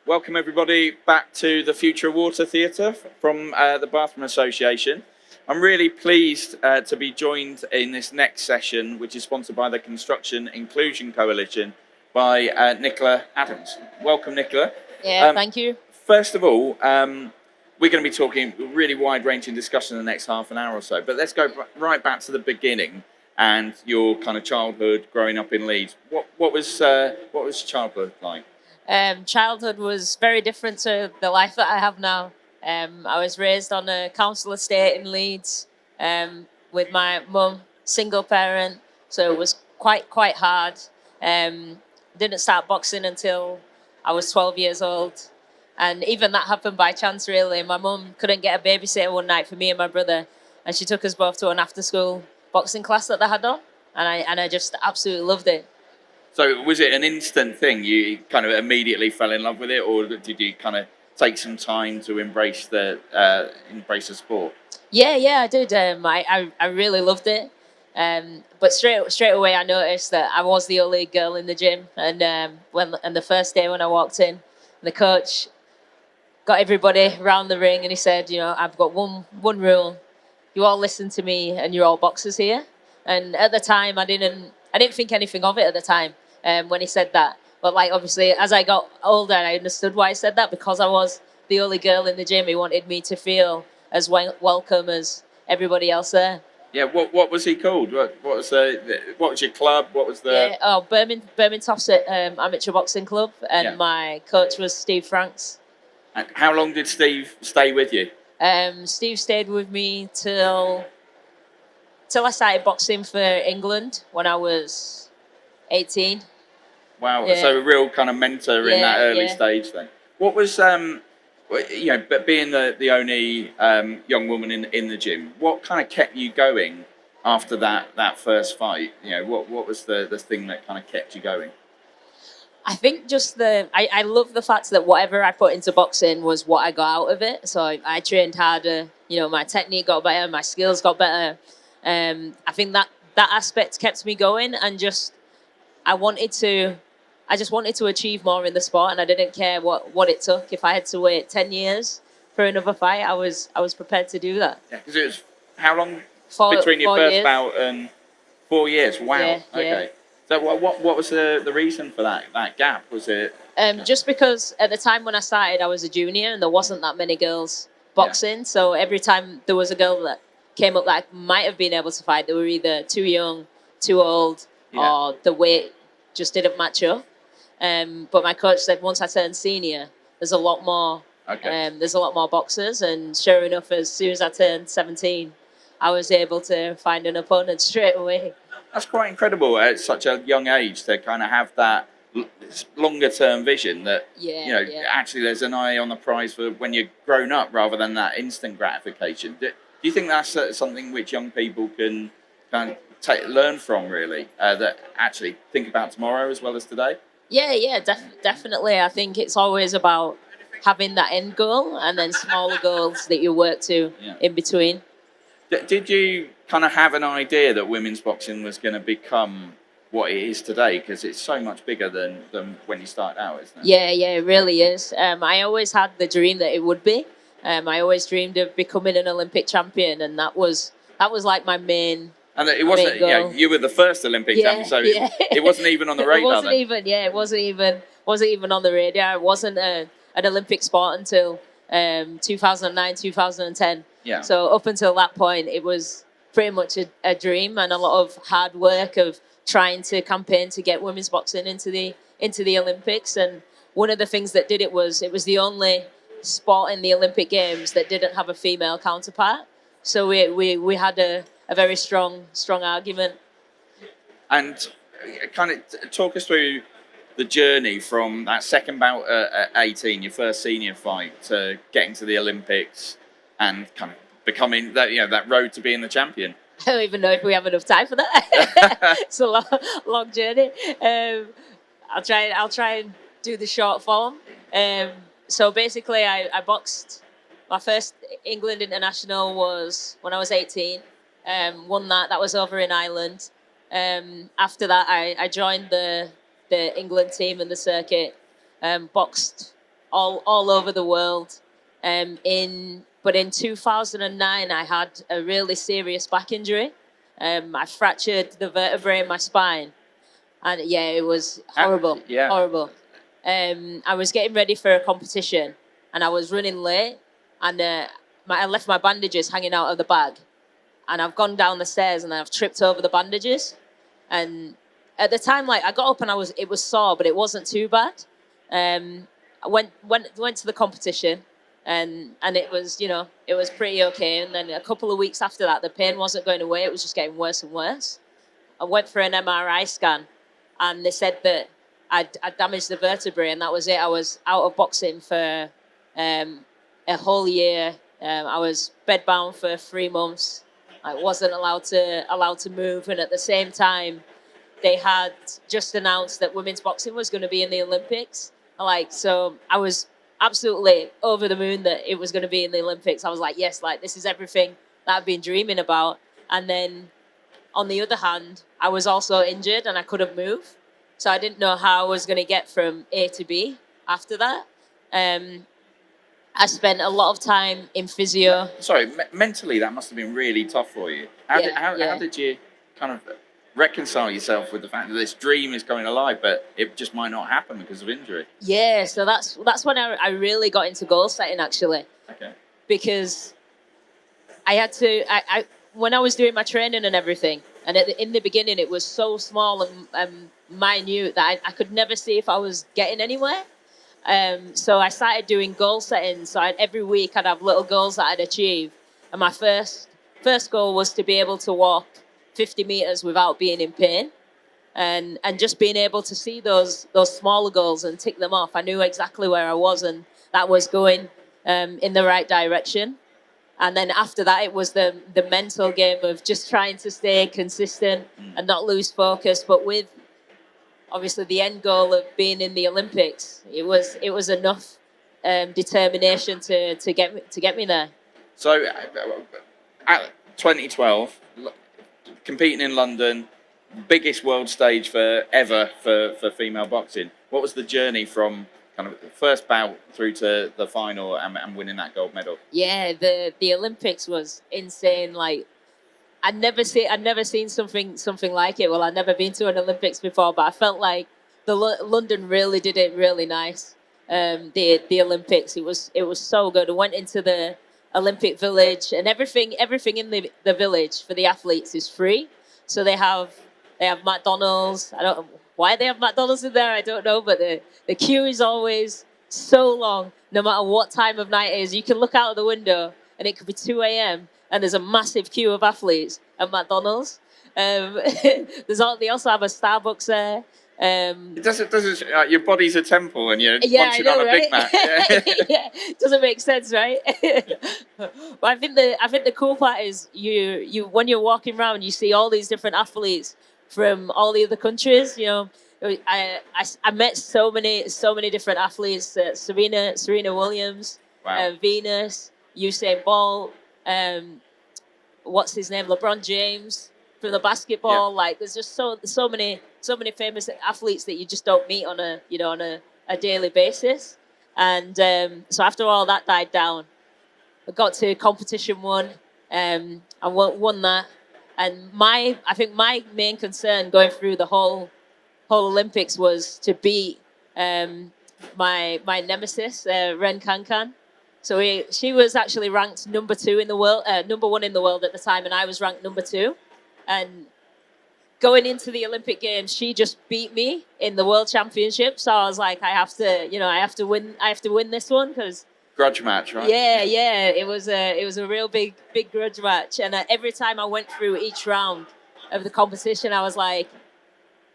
Welcome everybody back to the Future of Water Theatre from the Bathroom Association. I'm really pleased to be joined in this next session, which is sponsored by the Construction Inclusion Coalition, by Nicola Adams. Welcome, Nicola. Yeah, thank you. First of all, we're going to be talking a really wide-ranging discussion in the next half an hour or so, but let's go right back to the beginning and your kind of childhood growing up in Leeds. What was childhood like? Childhood was very different to the life that I have now. I was raised on a council estate in Leeds with my mum, single parent, so it was quite hard. Didn't start boxing until I was 12 years old, and even that happened by chance, really. My mum couldn't get a babysitter one night for me and my brother, and she took us both to an after-school boxing class that they had on, and I just absolutely loved it. So was it an instant thing? You kind of immediately fell in love with it, or did you kind of take some time to embrace the sport? Yeah, I did. I really loved it. But straight away, I noticed that I was the only girl in the gym. And the first day when I walked in, the coach got everybody around the ring, and he said, I've got one rule: you all listen to me, and you're all boxers here. And at the time, I didn't think anything of it at the time when he said that. But obviously, as I got older, I understood why he said that, because I was the only girl in the gym. He wanted me to feel as welcome as everybody else there. Yeah, what was he called? What was your club? What was the? Yeah, Birmingham Topset Amateur Boxing Club, and my coach was Steve Franks. And how long did Steve stay with you? Steve stayed with me till I started boxing for England when I was 18. Wow, yeah. So a real kind of mentor in that early stage then. What was, but being the only young woman in the gym, what kind of kept you going after that first fight? What was the thing that kind of kept you going? I think just I love the fact that whatever I put into boxing was what I got out of it. So I trained harder, my technique got better, my skills got better. I think that aspect kept me going, and I just wanted to achieve more in the sport, and I didn't care what it took. If I had to wait 10 years for another fight, I was prepared to do that. Yeah, because it was how long between your first bout and 4 years? Wow. Yeah, okay. So what was the reason for that gap? Was it just because at the time when I started, I was a junior and there wasn't that many girls boxing. Yeah. So every time there was a girl that came up that might have been able to fight, they were either too young, too old, or the weight just didn't match up. But my coach said once I turned senior, there's a lot more. Okay. There's a lot more boxers, and sure enough, as soon as I turned 17, I was able to find an opponent straight away. That's quite incredible at such a young age to kind of have that longer term vision that actually there's an eye on the prize for when you're grown up rather than that instant gratification. Do you think that's something which young people can kind of learn from, really, that actually think about tomorrow as well as today? Yeah, definitely. I think it's always about having that end goal and then smaller goals that you work to in between. Did you kind of have an idea that women's boxing was going to become what it is today? Because it's so much bigger than when you started out, isn't it? Yeah, it really is. I always had the dream that it would be. I always dreamed of becoming an Olympic champion, and that was like my main. And it wasn't. You were the first Olympic champion, so it wasn't even on the radar. It wasn't even on the radar. It wasn't an Olympic sport until 2009, 2010. Yeah. So up until that point, it was pretty much a dream and a lot of hard work of trying to campaign to get women's boxing into the Olympics. And one of the things that did it was the only sport in the Olympic Games that didn't have a female counterpart. So we had a very strong argument. And kind of talk us through the journey from that second bout at 18, your first senior fight, to getting to the Olympics and kind of becoming that road to being the champion. I don't even know if we have enough time for that. It's a long journey. I'll try and do the short form. So basically, I boxed. My first England international was when I was 18. Won that. That was over in Ireland. After that, I joined the England team in the circuit. Boxed all over the world. But in 2009, I had a really serious back injury. I fractured the vertebrae in my spine, and yeah, it was horrible. Horrible. I was getting ready for a competition, and I was running late, and I left my bandages hanging out of the bag, and I've gone down the stairs and I've tripped over the bandages, and at the time, like I got up and it was sore, but it wasn't too bad. I went to the competition, and it was, it was pretty okay. And then a couple of weeks after that, the pain wasn't going away; it was just getting worse and worse. I went for an MRI scan, and they said that I damaged the vertebrae, and that was it. I was out of boxing for a whole year. I was bedbound for 3 months. I wasn't allowed to move, and at the same time, they had just announced that women's boxing was going to be in the Olympics. So I was absolutely over the moon that it was going to be in the Olympics. I was like, yes, like this is everything that I've been dreaming about. And then on the other hand, I was also injured and I couldn't move. So I didn't know how I was going to get from A to B after that. I spent a lot of time in physio. Sorry, mentally that must have been really tough for you. How did you kind of reconcile yourself with the fact that this dream is coming alive, but it just might not happen because of injury? Yeah, so that's when I really got into goal setting, actually. Okay. Because I had to, when I was doing my training and everything, and in the beginning it was so small and minute that I could never see if I was getting anywhere. So I started doing goal setting. So every week I'd have little goals that I'd achieve. And my first goal was to be able to walk 50 meters without being in pain, and just being able to see those smaller goals and tick them off. I knew exactly where I was, and that was going in the right direction. And then after that, it was the mental game of just trying to stay consistent and not lose focus. But with obviously the end goal of being in the Olympics, it was enough determination to get me there. So, at 2012. Competing in London, biggest world stage ever for female boxing. What was the journey from kind of the first bout through to the final and winning that gold medal? Yeah, the Olympics was insane. Like I'd never seen something like it. Well, I'd never been to an Olympics before, but I felt like London really did it really nice. The Olympics, it was so good. I went into the Olympic Village, and everything in the village for the athletes is free. So they have McDonald's. I don't know why they have McDonald's in there. I don't know, but the queue is always so long, no matter what time of night it is. You can look out of the window, and it could be 2 a.m. and there's a massive queue of athletes at McDonald's. They also have a Starbucks there. It doesn't your body's a temple and you're munching on a right? Big Mac. Yeah, doesn't make sense, right? But I think the cool part is you when you're walking around, you see all these different athletes from all the other countries. I met so many different athletes. Serena Williams, wow. Venus, Usain Bolt, what's his name, LeBron James from the basketball. Yeah. Like there's just so many famous athletes that you just don't meet on a daily basis. And so after all that died down, I got to competition 1, and won that. And I think my main concern going through the whole Olympics was to beat my nemesis, Ren Kankan. So she was actually ranked number 1 in the world at the time, and I was ranked number 2. And going into the Olympic Games, she just beat me in the World Championship. So I was like, I have to win this one, because grudge match, right? Yeah. It was a real big grudge match, and every time I went through each round of the competition, I was like,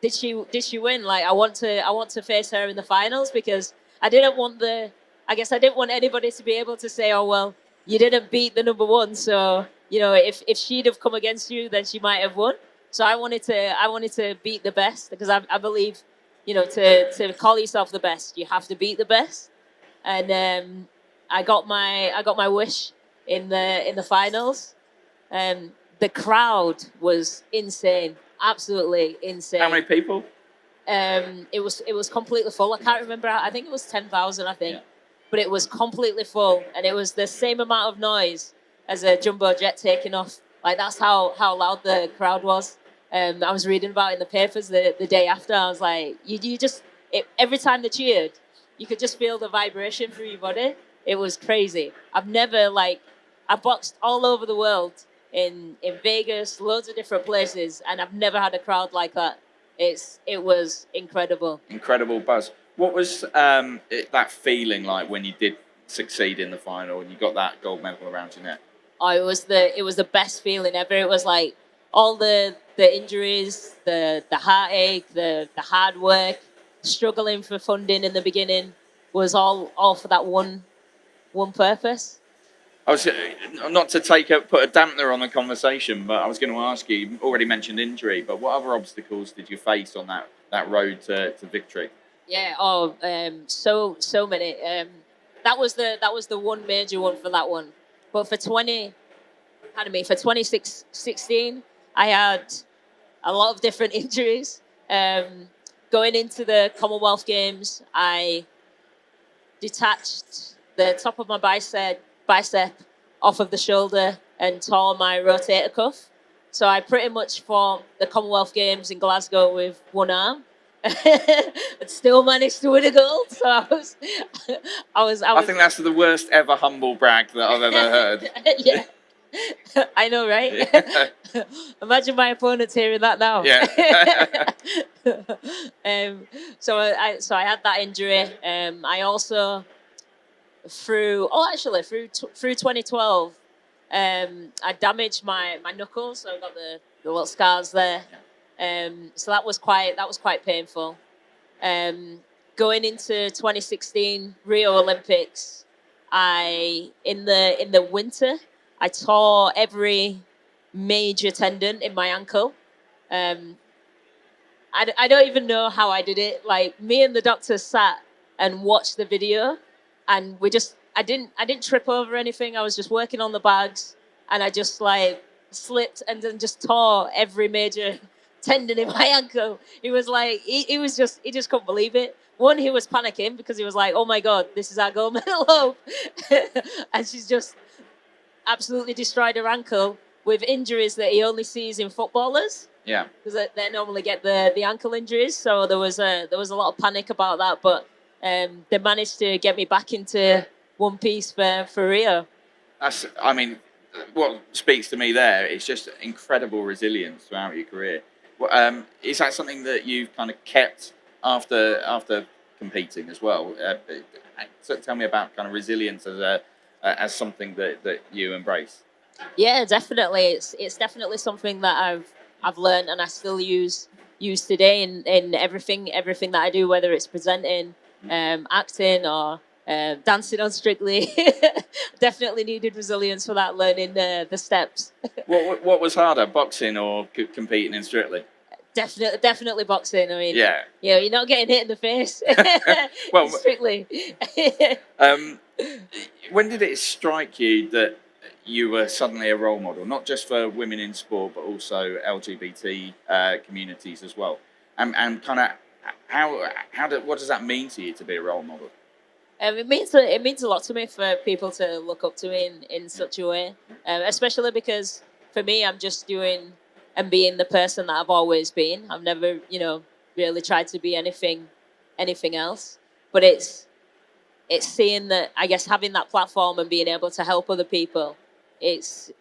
did she win? Like I want to face her in the finals, because I didn't want anybody to be able to say, oh well, you didn't beat the number 1, so if she'd have come against you, then she might have won. So I wanted to beat the best, because I believe, to call yourself the best, you have to beat the best. And I got my wish in the finals. The crowd was insane, absolutely insane. How many people? It was completely full. I can't remember. I think it was 10,000. I think. but it was completely full, and it was the same amount of noise as a jumbo jet taking off. Like, that's how loud the crowd was. I was reading about it in the papers the day after. I was like, every time they cheered, you could just feel the vibration through your body. It was crazy. I boxed all over the world, in Vegas, loads of different places, and I've never had a crowd like that. It was incredible. Incredible buzz. What was that feeling like when you did succeed in the final and you got that gold medal around your neck? Oh, it was the best feeling ever. It was like all the injuries, the heartache, the hard work, struggling for funding in the beginning was all for that one purpose. I was not to put a dampener on the conversation, but I was going to ask you. You already mentioned injury, but what other obstacles did you face on that road to victory? Yeah. Oh, so many. That was the one major one for that one. But for 2016, I had a lot of different injuries. Going into the Commonwealth Games, I detached the top of my bicep off of the shoulder and tore my rotator cuff. So I pretty much fought the Commonwealth Games in Glasgow with one arm. But still managed to win a gold. So I think that's the worst ever humble brag that I've ever heard. Yeah. I know, right? Yeah. Imagine my opponents hearing that now. Yeah. So I had that injury. I also through 2012, I damaged my knuckles, so I got the little scars there. So that was quite painful. Going into 2016 Rio Olympics, in the winter, I tore every major tendon in my ankle. I don't even know how I did it. Like, me and the doctor sat and watched the video, and I didn't trip over anything. I was just working on the bags, and I just like slipped and then just tore every major tendon in my ankle. He was like, he just couldn't believe it. One, he was panicking because he was like, oh my God, this is our gold medal hope. And she's just absolutely destroyed her ankle with injuries that he only sees in footballers. Yeah. Because they normally get the ankle injuries. So there was a lot of panic about that, but they managed to get me back into one piece for Rio. What speaks to me there is just incredible resilience throughout your career. Is that something that you've kind of kept after competing as well? So tell me about kind of resilience as something that you embrace. Yeah, definitely. It's definitely something that I've learned and I still use today in everything that I do, whether it's presenting, acting, or dancing on Strictly. Definitely needed resilience for that, learning the steps. What was harder, boxing or competing in Strictly? Definitely boxing. I mean, yeah, you're not getting hit in the face. Well, Strictly. When did it strike you that you were suddenly a role model, not just for women in sport, but also LGBT communities as well? And kind of what does that mean to you to be a role model? It means a lot to me for people to look up to me in such a way, especially because for me, I'm just doing and being the person that I've always been. I've never, really tried to be anything else. But it's seeing that, I guess, having that platform and being able to help other people. It's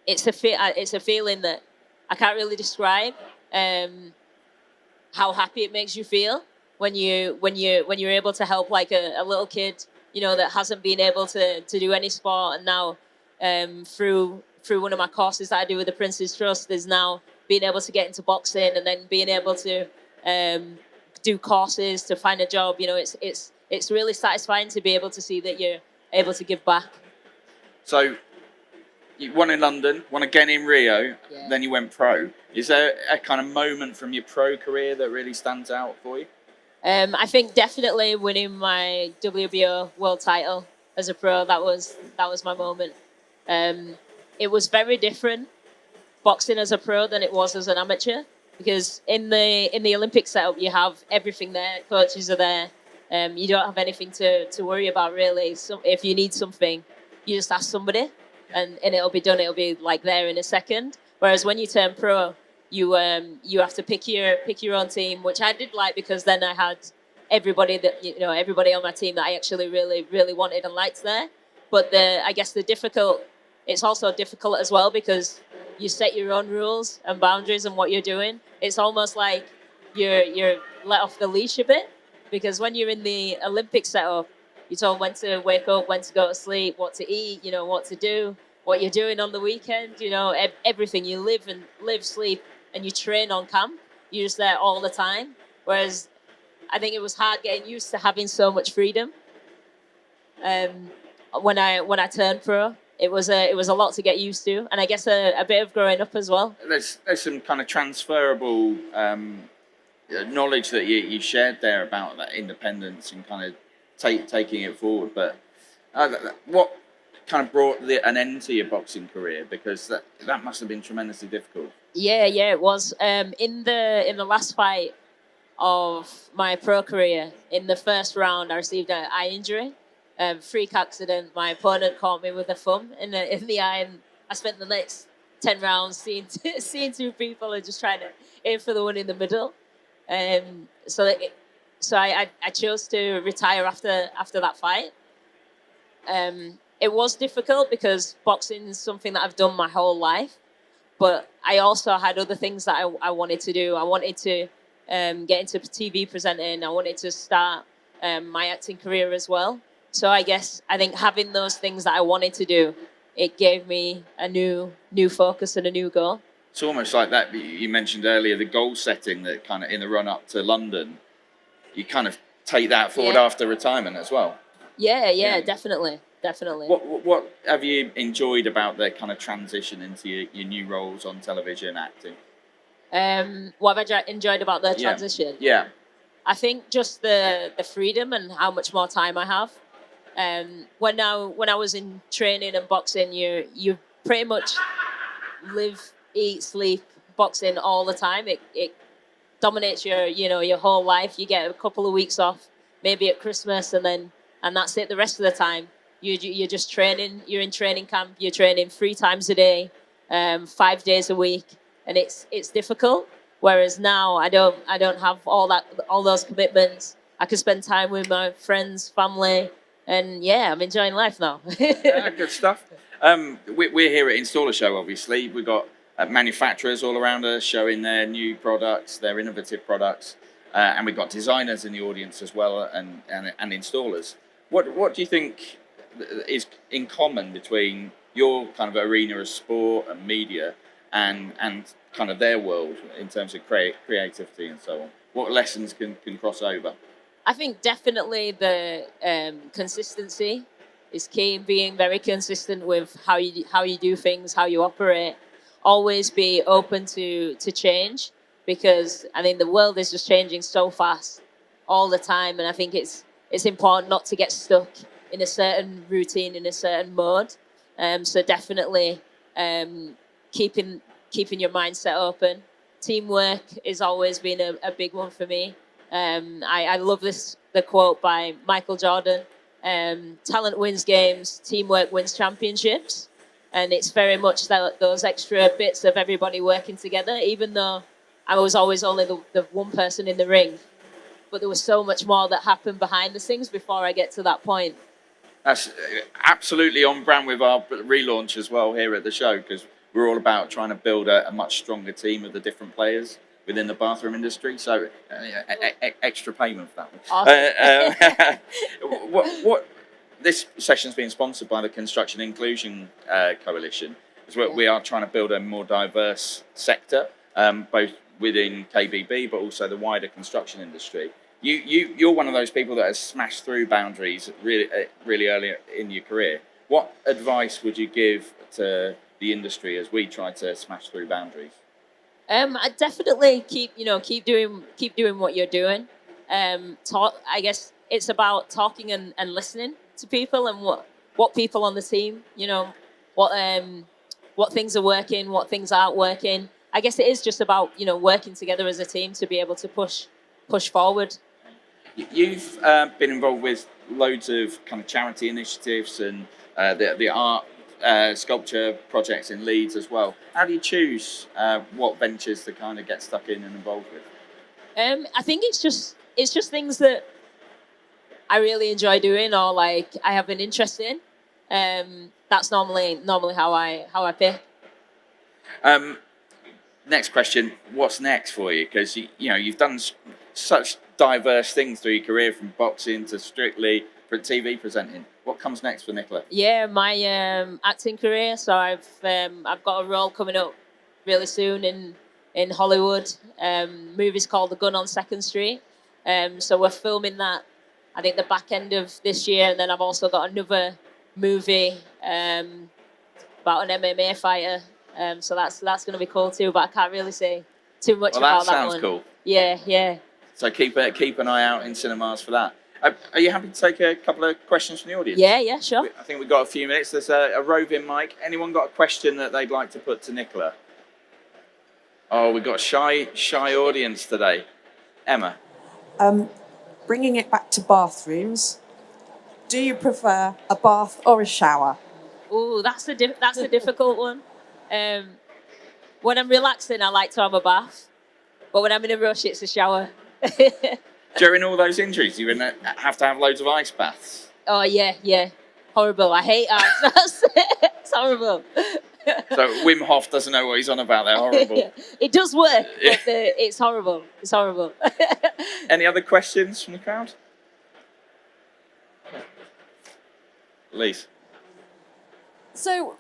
a feeling that I can't really describe. How happy it makes you feel when you're able to help like a little kid, that hasn't been able to do any sport, and now through one of my courses that I do with the Prince's Trust is now being able to get into boxing, and then being able to do courses to find a job. It's really satisfying to be able to see that you're able to give back. So you won in London, won again in Rio, Then you went pro. Is there a kind of moment from your pro career that really stands out for you? I think definitely winning my WBO world title as a pro, that was my moment. It was very different boxing as a pro than it was as an amateur, because in the Olympic setup you have everything there, coaches are there, You don't have anything to worry about really. So if you need something, you just ask somebody, and it'll be done. It'll be like there in a second. Whereas when you turn pro, you have to pick your own team, which I did like, because then I had everybody on my team that I actually really wanted and liked there. But I guess it's also difficult as well, because you set your own rules and boundaries and what you're doing. It's almost like you're let off the leash a bit, because when you're in the Olympic setup, you're told when to wake up, when to go to sleep, what to eat, what to do, what you're doing on the weekend, everything. You live, sleep, and you train on camp. You're just there all the time. Whereas I think it was hard getting used to having so much freedom. When I turned pro, it was a lot to get used to, and I guess a bit of growing up as well. There's some kind of transferable knowledge that you shared there about that independence and kind of taking it forward. But what kind of brought an end to your boxing career? Because that must have been tremendously difficult. Yeah, it was. In the last fight of my pro career, in the first round, I received an eye injury. Freak accident. My opponent caught me with a thumb in the eye, and I spent the next 10 rounds seeing two people and just trying to aim for the one in the middle. So I chose to retire after that fight. It was difficult because boxing is something that I've done my whole life, but I also had other things that I wanted to do. I wanted to get into TV presenting. I wanted to start my acting career as well. So I think having those things that I wanted to do, it gave me a new focus and a new goal. It's almost like that you mentioned earlier, the goal setting that kind of in the run up to London, you kind of take that forward after retirement as well. Yeah, definitely. What have you enjoyed about the kind of transition into your new roles on television, acting? What have I enjoyed about the transition? Yeah. I think just the freedom and how much more time I have. When I was in training and boxing, you pretty much live, eat, sleep boxing all the time. It dominates your whole life. You get a couple of weeks off, maybe at Christmas, and that's it. The rest of the time, you're just training. You're in training camp. You're training 3 times a day, 5 days a week, and it's difficult. Whereas now, I don't have all those commitments. I can spend time with my friends, family. And I'm enjoying life now. Good stuff. We're here at Installer Show, obviously. We've got manufacturers all around us showing their new products, their innovative products. And we've got designers in the audience as well, and installers. What do you think is in common between your kind of arena of sport and media and kind of their world in terms of creativity and so on? What lessons can cross over? I think definitely the consistency is key. Being very consistent with how you do things, how you operate. Always be open to change, because I think the world is just changing so fast all the time, and I think it's important not to get stuck in a certain routine, in a certain mode. So definitely keeping your mindset open. Teamwork has always been a big one for me. I love the quote by Michael Jordan, talent wins games, teamwork wins championships. And it's very much those extra bits of everybody working together, even though I was always only the one person in the ring. But there was so much more that happened behind the scenes before I get to that point. That's absolutely on brand with our relaunch as well here at the show, because we're all about trying to build a much stronger team of the different players within the bathroom industry. So extra payment for that one. Awesome. What this session's being sponsored by the Construction Inclusion Coalition, because we are trying to build a more diverse sector, both within KBB but also the wider construction industry. You're one of those people that has smashed through boundaries really early in your career. What advice would you give to the industry as we try to smash through boundaries? I definitely keep doing what you're doing. I guess it's about talking and listening to people and what people on the team, what things are working, what things aren't working. I guess it is just about working together as a team to be able to push forward. You've been involved with loads of kind of charity initiatives and the art sculpture projects in Leeds as well. How do you choose what ventures to kind of get stuck in and involved with? I think it's just things that I really enjoy doing, or like I have an interest in. That's normally how I pick. Next question: what's next for you? Because you've done such diverse things through your career, from boxing to strictly for TV presenting. What comes next for Nicola? Yeah, my acting career. So I've got a role coming up really soon in Hollywood. Movie's called The Gun on 2nd Street. So we're filming that, I think, the back end of this year, and then I've also got another movie about an MMA fighter. So that's going to be cool too, but I can't really say too much about that one. That sounds cool. Yeah. So keep an eye out in cinemas for that. Are you happy to take a couple of questions from the audience? Yeah, sure. I think we've got a few minutes. There's a roving mic. Anyone got a question that they'd like to put to Nicola? Oh, we've got a shy audience today. Emma. Bringing it back to bathrooms, do you prefer a bath or a shower? Ooh, that's a difficult one. When I'm relaxing, I like to have a bath, but when I'm in a rush, it's a shower. During all those injuries, you have to have loads of ice baths. Oh yeah, horrible. I hate ice. It's horrible. So Wim Hof doesn't know what he's on about. They're horrible. It does work, but it's horrible. It's horrible. Any other questions from the crowd? Lise. So,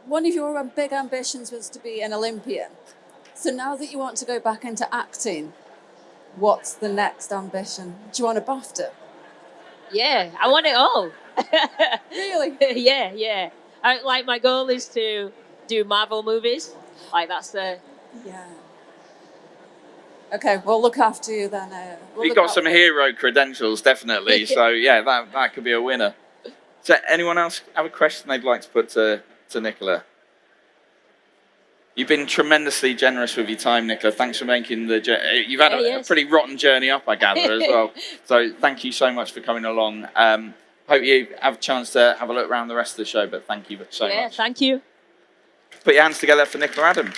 one of your big ambitions was to be an Olympian. So now that you want to go back into acting, what's the next ambition? Do you want a BAFTA? Yeah, I want it all. Really? Yeah. My goal is to do Marvel movies. Like that's the. Yeah. Okay, we'll look after you then. You've got some hero credentials, definitely. So yeah, that could be a winner. So anyone else have a question they'd like to put to Nicola? You've been tremendously generous with your time, Nicola. Thanks for making the journey. You've had a pretty rotten journey up, I gather, as well. So thank you so much for coming along. Hope you have a chance to have a look around the rest of the show, but thank you so much. Yeah, thank you. Put your hands together for Nicola Adams.